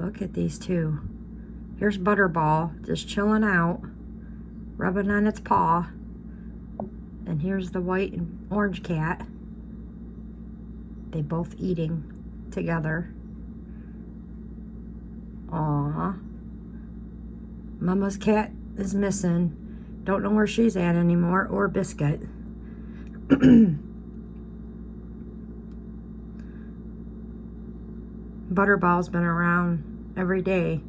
Look at these two. Here's Butterball just chilling out, rubbing on its paw. And here's the white and orange cat. They both eating together. Aww. Mama's cat is missing. Don't know where she's at anymore, or Biscuit. Butterball's been around every day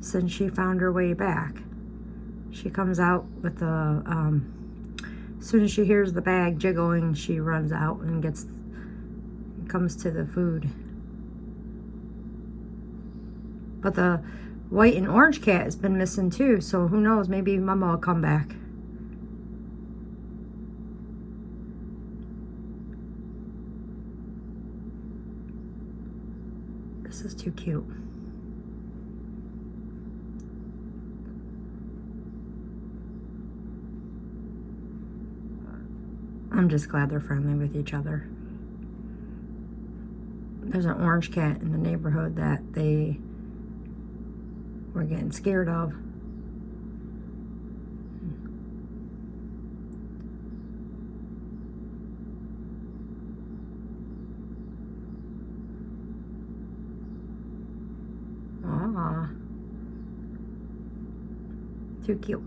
since she found her way back. She comes out with the, as soon as she hears the bag jiggling, she runs out and comes to the food. But the white and orange cat has been missing too, so who knows, maybe Mama will come back. This is too cute. I'm just glad they're friendly with each other. There's an orange cat in the neighborhood that they were getting scared of. Too cute.